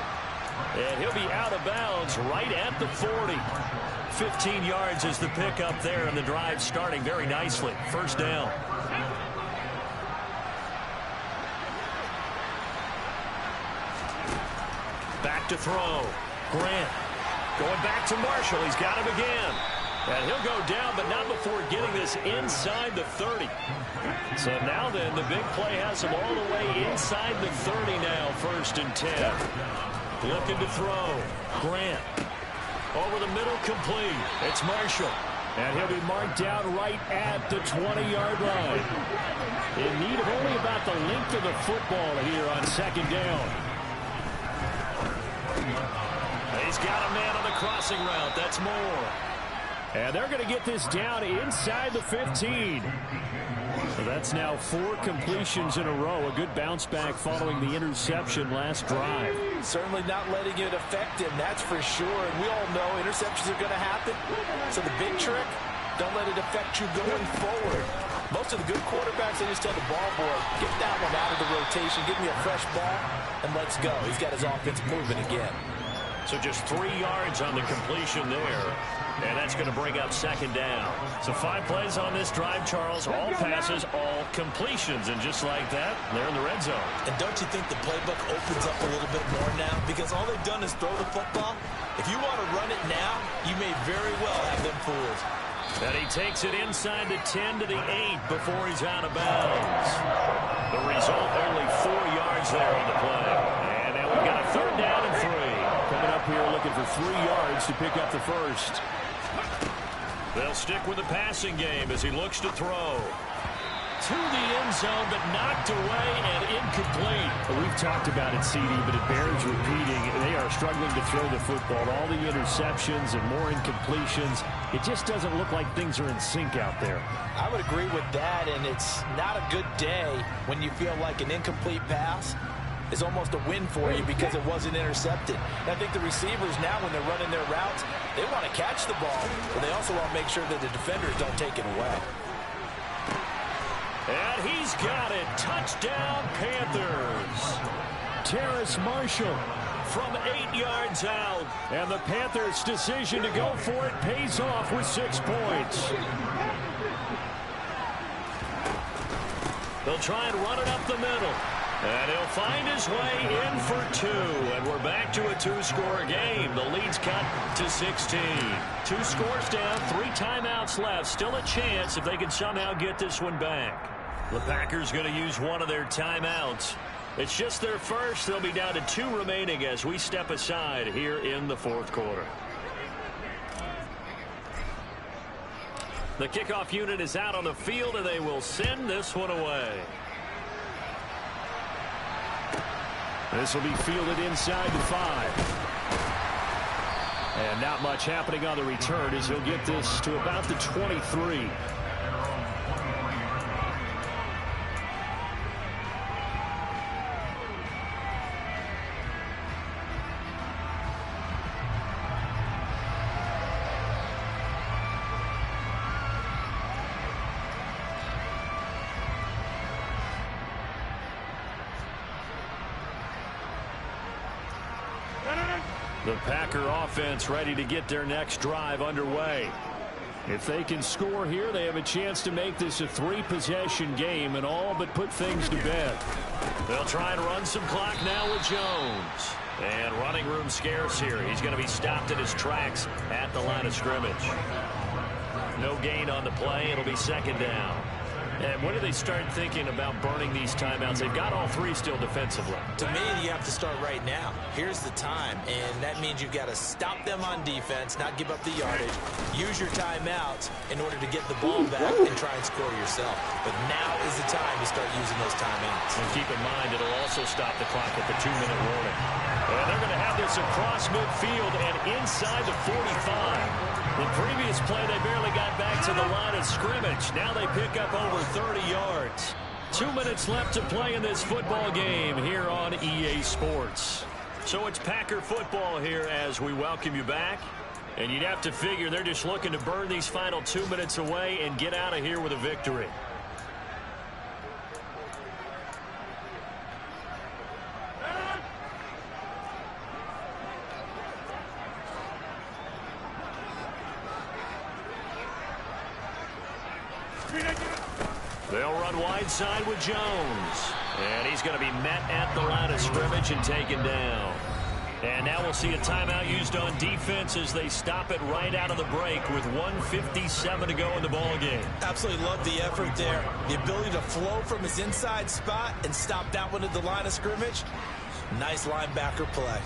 And he'll be out of bounds right at the 40. 15 yards is the pickup there, and the drive starting very nicely. First down. Back to throw. Grant. Going back to Marshall. He's got him again. And he'll go down, but not before getting this inside the 30. So now then, the big play has him all the way inside the 30 now, 1st and 10. Looking to throw. Grant. Over the middle, complete. It's Marshall. And he'll be marked down right at the 20-yard line. In need of only about the length of the football here on 2nd down. He's got a man on the crossing route. That's Moore. And they're going to get this down inside the 15. So that's now 4 completions in a row. A good bounce back following the interception last drive. Certainly not letting it affect him, that's for sure. And we all know interceptions are going to happen. So the big trick, don't let it affect you going forward. Most of the good quarterbacks, they just tell the ball boy, get that one out of the rotation, give me a fresh ball, and let's go. He's got his offense moving again. So just 3 yards on the completion there. And that's going to bring up 2nd down. So 5 plays on this drive, Charles. All passes, all completions. And just like that, they're in the red zone. And don't you think the playbook opens up a little bit more now? Because all they've done is throw the football. If you want to run it now, you may very well have them fooled. And he takes it inside the 10 to the 8 before he's out of bounds. The result, only 4 yards there on the play. And now we've got a 3rd down and 3. Coming up here looking for 3 yards to pick up the first. They'll stick with the passing game as he looks to throw. To the end zone, but knocked away and incomplete. Well, we've talked about it, CD, but it bears repeating. They are struggling to throw the football. All the interceptions and more incompletions. It just doesn't look like things are in sync out there. I would agree with that, and it's not a good day when you feel like an incomplete pass is almost a win for you because it wasn't intercepted. And I think the receivers now, when they're running their routes, they want to catch the ball, but they also want to make sure that the defenders don't take it away. And he's got it. Touchdown, Panthers. Terrace Marshall from 8 yards out. And the Panthers' decision to go for it pays off with 6 points. They'll try and run it up the middle. And he'll find his way in for 2. And we're back to a 2-score game. The lead's cut to 16. 2 scores down, 3 timeouts left. Still a chance if they can somehow get this one back. The Packers going to use one of their timeouts. It's just their first. They'll be down to 2 remaining as we step aside here in the 4th quarter. The kickoff unit is out on the field, and they will send this one away. This will be fielded inside the 5. And not much happening on the return as he'll get this to about the 23. The Packer offense ready to get their next drive underway. If they can score here, they have a chance to make this a 3-possession game and all but put things to bed. They'll try and run some clock now with Jones. And running room scarce here. He's going to be stopped in his tracks at the line of scrimmage. No gain on the play. It'll be second down. And when do they start thinking about burning these timeouts? They've got all 3 still defensively. To me, you have to start right now. Here's the time, and that means you've got to stop them on defense, not give up the yardage, use your timeouts in order to get the ball back and try and score yourself. But now is the time to start using those timeouts. And keep in mind, it'll also stop the clock at the 2-minute warning. And they're going to have this across midfield and inside the 45. The previous play, they barely got back to the line of scrimmage. Now they pick up over 30 yards. 2 minutes left to play in this football game here on EA Sports. So it's Packer football here as we welcome you back. And you'd have to figure they're just looking to burn these final 2 minutes away and get out of here with a victory. They'll run wide side with Jones. And he's going to be met at the line of scrimmage and taken down. And now we'll see a timeout used on defense as they stop it right out of the break with 1:57 to go in the ball game. Absolutely love the effort there. The ability to flow from his inside spot and stop that one at the line of scrimmage. Nice linebacker play.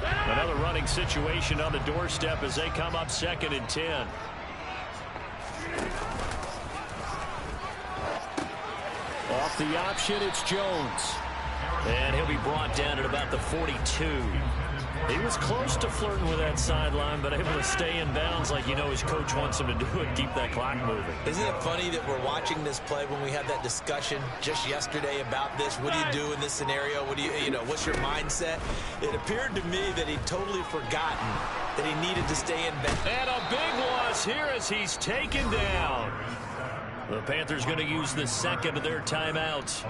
Another running situation on the doorstep as they come up 2nd and 10. Off the option, it's Jones. And he'll be brought down at about the 42. He was close to flirting with that sideline, but able to stay in bounds like his coach wants him to do and keep that clock moving. Isn't it funny that we're watching this play when we had that discussion just yesterday about this? What do you do in this scenario? What do what's your mindset? It appeared to me that he'd totally forgotten that he needed to stay in bounds. And a big loss here as he's taken down. The Panthers going to use the second of their timeouts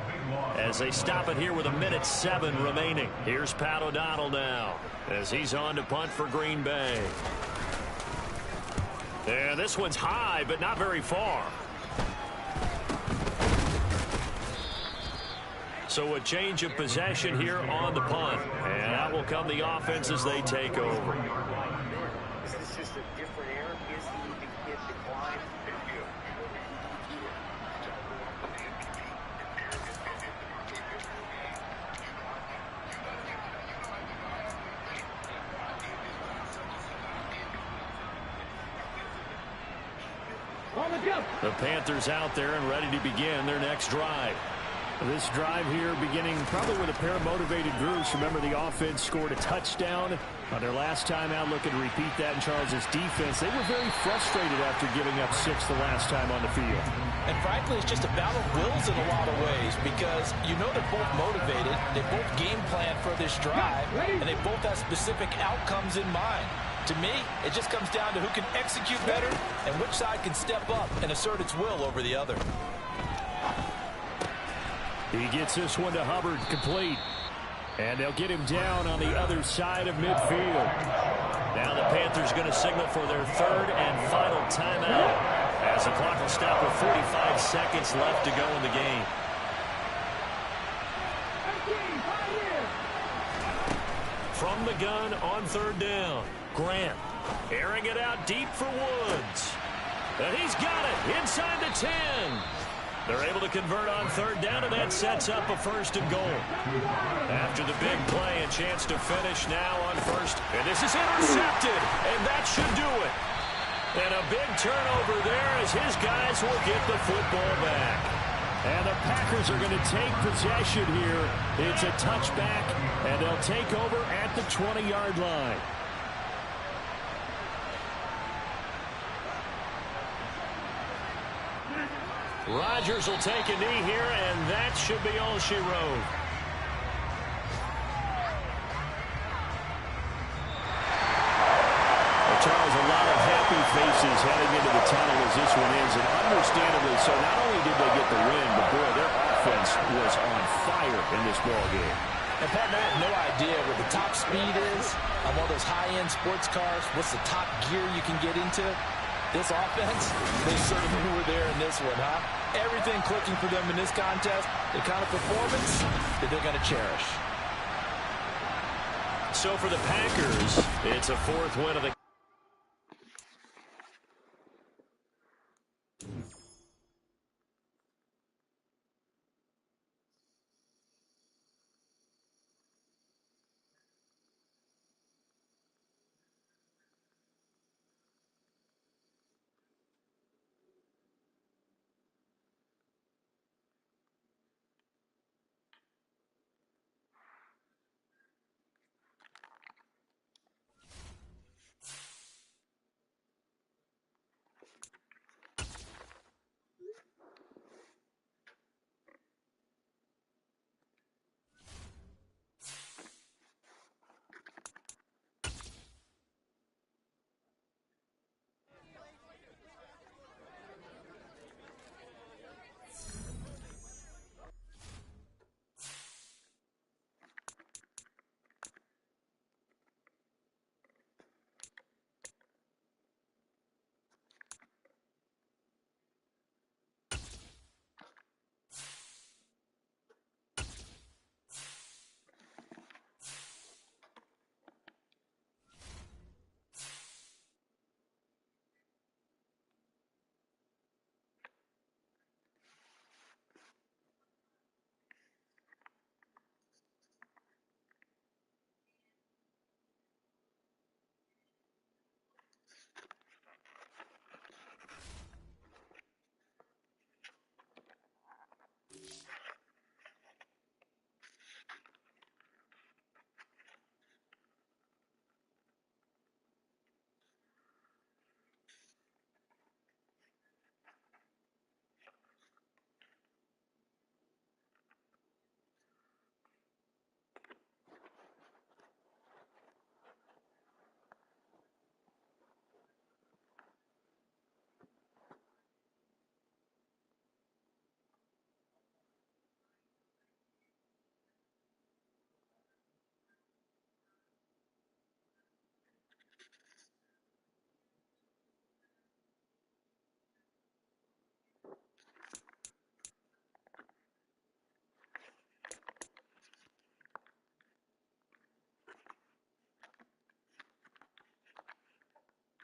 as they stop it here with 1:07 remaining. Here's Pat O'Donnell now as he's on to punt for Green Bay. And this one's high, but not very far. So a change of possession here on the punt. And out will come the offense as they take over. Is this just a different era? Is the decline? The Panthers out there and ready to begin their next drive. This drive here beginning probably with a pair of motivated groups. Remember, the offense scored a touchdown on their last time out. Looking to repeat that in Charles's defense. They were very frustrated after giving up 6 the last time on the field. And frankly, it's just a battle of wills in a lot of ways because they're both motivated. They both game plan for this drive, and they both have specific outcomes in mind. To me, it just comes down to who can execute better and which side can step up and assert its will over the other. He gets this one to Hubbard, complete. And they'll get him down on the other side of midfield. Now the Panthers going to signal for their 3rd and final timeout as the clock will stop with 45 seconds left to go in the game. From the gun on 3rd down, Grant airing it out deep for Woods. And he's got it inside the 10. They're able to convert on 3rd down, and that sets up a 1st and goal. After the big play, a chance to finish now on 1st. And this is intercepted, and that should do it. And a big turnover there as his guys will get the football back. And the Packers are going to take possession here. It's a touchback, and they'll take over at the 20-yard line. Rodgers will take a knee here, and that should be all she wrote. Well, Charles, a lot of happy faces heading into the tunnel as this one ends, and understandably so. Not only did they get the win, but boy, their offense was on fire in this ball game. And, Pat, I have no idea what the top speed is on one of those high-end sports cars. What's the top gear you can get into? This offense, they certainly were there in this one, huh? Everything clicking for them in this contest, the kind of performance that they're going to cherish. So for the Packers, it's a 4th win of the